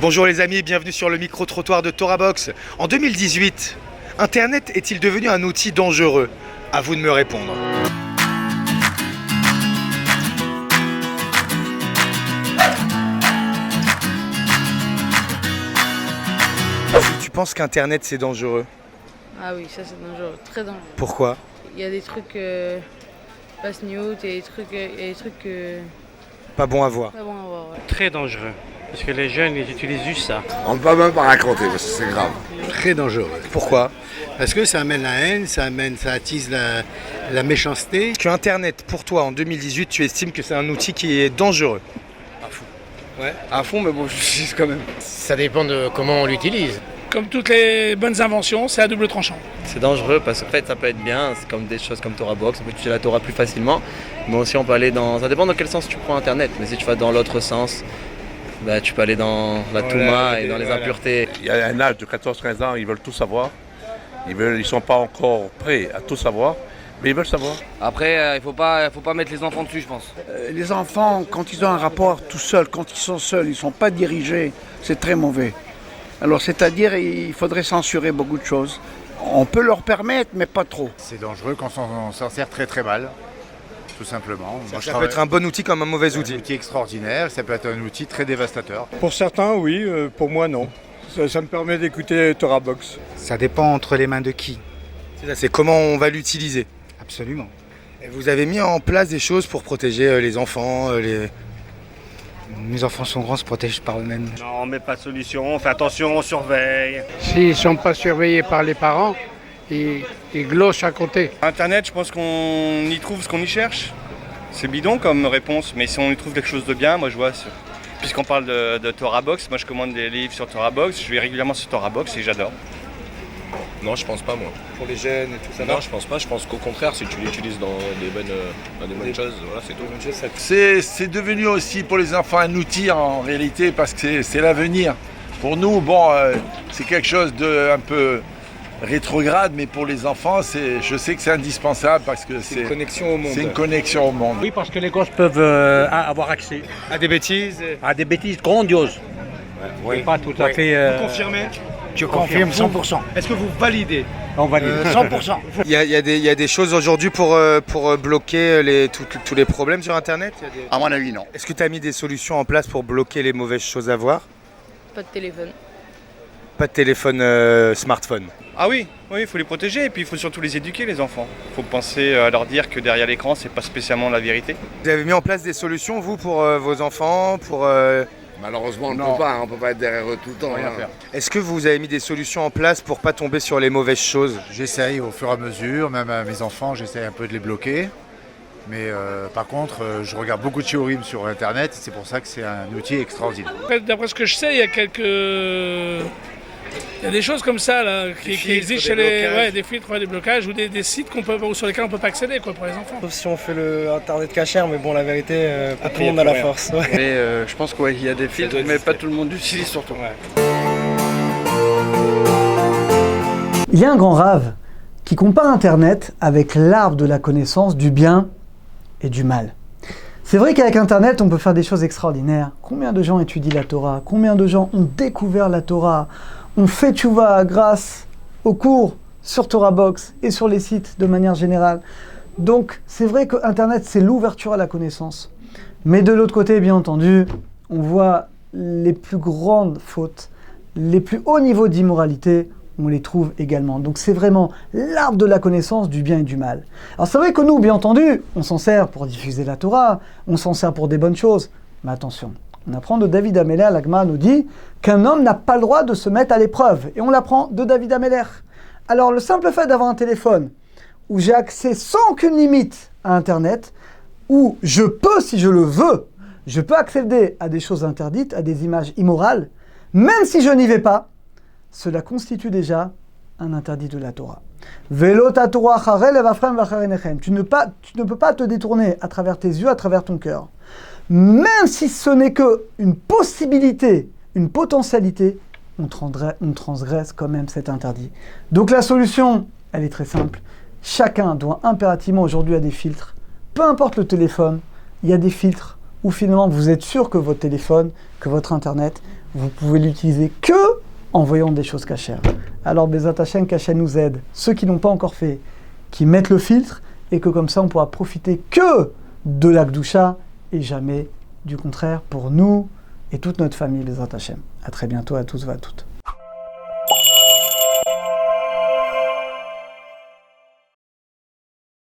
Bonjour les amis, bienvenue sur le micro-trottoir de TorahBox. En 2018, Internet est-il devenu un outil dangereux? À vous de me répondre. Tu penses qu'Internet c'est dangereux? Ah oui, ça c'est dangereux, très dangereux. Pourquoi? Il y a des trucs pas news, il y a des trucs Pas bon à voir. pas bons à voir. Ouais. Très dangereux, parce que les jeunes ils utilisent juste ça. On ne peut même pas raconter parce que c'est grave. Très dangereux. Pourquoi? Parce que ça amène la haine, ça attise la méchanceté. Que Internet, pour toi, en 2018, tu estimes que c'est un outil qui est dangereux? À fond, mais bon, je l'utilise quand même. Ça dépend de comment on l'utilise. Comme toutes les bonnes inventions, c'est à double tranchant. C'est dangereux parce qu'en fait ça peut être bien, c'est comme des choses comme TorahBox, on peut utiliser la Torah plus facilement, mais aussi on peut aller dans... Ça dépend dans quel sens tu prends Internet, mais si tu vas dans l'autre sens, bah, tu peux aller dans la Touma et dans les impuretés. Il y a un âge de 14-15 ans, ils veulent tout savoir, ils ne sont pas encore prêts à tout savoir, mais ils veulent savoir. Après, il faut pas mettre les enfants dessus, je pense. Les enfants, quand ils ont un rapport tout seuls, quand ils sont seuls, ils ne sont pas dirigés, c'est très mauvais. Alors, c'est-à-dire, il faudrait censurer beaucoup de choses. On peut leur permettre, mais pas trop. C'est dangereux quand on s'en sert très très mal, tout simplement. Ça peut être un bon outil comme un mauvais outil. Un outil extraordinaire, ça peut être un outil très dévastateur. Pour certains, oui, pour moi, non. Ça me permet d'écouter TorahBox. Ça dépend entre les mains de qui. C'est comment on va l'utiliser. Absolument. Et vous avez mis en place des choses pour protéger les enfants, Mes enfants sont grands, se protègent par eux-mêmes. Non, on met pas de solution, on fait attention, on surveille. S'ils ne sont pas surveillés par les parents, ils glossent à côté. Internet, je pense qu'on y trouve ce qu'on y cherche. C'est bidon comme réponse, mais si on y trouve quelque chose de bien, moi je vois. Puisqu'on parle de TorahBox, moi je commande des livres sur TorahBox, je vais régulièrement sur TorahBox et j'adore. Non, je pense pas moi. pour les jeunes et tout ça? Non, je pense pas, je pense qu'au contraire, si tu l'utilises dans des bonnes choses, voilà, c'est tout. C'est devenu aussi pour les enfants un outil en réalité parce que c'est l'avenir. Pour nous, bon, c'est quelque chose de un peu rétrograde, mais pour les enfants, je sais que c'est indispensable parce que c'est une connexion au monde. C'est une connexion au monde. Oui, parce que les gosses peuvent avoir accès À des bêtises? à des bêtises grandioses. Oui. Pas tout à fait... Vous confirmez? Je confirme 100%. Est-ce que vous validez? On valide. 100%. Il y a des choses aujourd'hui pour bloquer tous les problèmes sur Internet? À mon avis, non. Est-ce que tu as mis des solutions en place pour bloquer les mauvaises choses à voir? Pas de téléphone. Pas de téléphone smartphone? Ah oui, il faut les protéger et puis il faut surtout les éduquer les enfants. Il faut penser à leur dire que derrière l'écran, c'est pas spécialement la vérité. Vous avez mis en place des solutions, vous, pour vos enfants, pour... Malheureusement, on ne peut pas être derrière eux tout le temps. Rien faire. Est-ce que vous avez mis des solutions en place pour pas tomber sur les mauvaises choses? J'essaye au fur et à mesure, même à mes enfants, j'essaye un peu de les bloquer. Mais par contre, je regarde beaucoup de shiurim sur Internet, c'est pour ça que c'est un outil extraordinaire. D'après ce que je sais, il y a des choses comme ça là, qui existent chez des filtres, des blocages ou des sites sur lesquels on ne peut pas accéder pour les enfants. Sauf si on fait le Internet cachère, mais bon, la vérité, pas tout le monde a la force. Ouais. Mais je pense qu'il y a des filtres, mais pas tout le monde l'utilise surtout. Il y a un grand rave qui compare Internet avec l'arbre de la connaissance du bien et du mal. C'est vrai qu'avec Internet, on peut faire des choses extraordinaires. Combien de gens étudient la Torah? Combien de gens ont découvert la Torah? On fait tchouva grâce aux cours sur TorahBox et sur les sites de manière générale. Donc, c'est vrai que Internet, c'est l'ouverture à la connaissance. Mais de l'autre côté, bien entendu, on voit les plus grandes fautes, les plus hauts niveaux d'immoralité, on les trouve également. Donc c'est vraiment l'arbre de la connaissance du bien et du mal. Alors c'est vrai que nous, bien entendu, on s'en sert pour diffuser la Torah, on s'en sert pour des bonnes choses. Mais attention, on apprend de David Ameller, la Gemara nous dit qu'un homme n'a pas le droit de se mettre à l'épreuve. Et on l'apprend de David Ameller. Alors le simple fait d'avoir un téléphone où j'ai accès sans aucune limite à Internet, où je peux, si je le veux, je peux accéder à des choses interdites, à des images immorales, même si je n'y vais pas, cela constitue déjà un interdit de la Torah. Velo ta Torah charel evafrem vacharenechem. Tu ne peux pas te détourner à travers tes yeux, à travers ton cœur. Même si ce n'est qu'une possibilité, une potentialité, on transgresse quand même cet interdit. Donc la solution, elle est très simple. Chacun doit impérativement aujourd'hui avoir des filtres. Peu importe le téléphone, il y a des filtres où finalement vous êtes sûr que votre téléphone, que votre Internet, vous pouvez l'utiliser que en voyant des choses cachères. Alors Bezat Hashem, qu'Hachem nous aide, ceux qui n'ont pas encore fait, qui mettent le filtre, et que comme ça on pourra profiter que de la Gdusha et jamais du contraire pour nous et toute notre famille Bezat Hashem. À très bientôt à tous et à toutes.